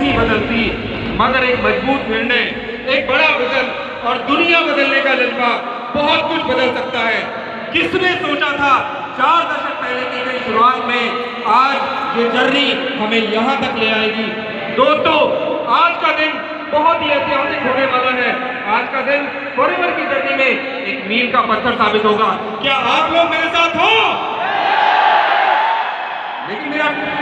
नहीं बदलती, मगर एक मजबूत निर्णय, एक बड़ा विजन और दुनिया बदलने का जज्बा बहुत कुछ बदल सकता है। किसने सोचा था 4 दशक पहले की गई शुरुआत में आज ये जर्नी हमें यहाँ तक ले आएगी। दोस्तों, आज का दिन बहुत ही ऐतिहासिक होने वाला है। आज का दिन फॉरएवर की जर्नी में एक मील का पत्थर साबित होगा। क्या आप लोग मेरे साथ हो?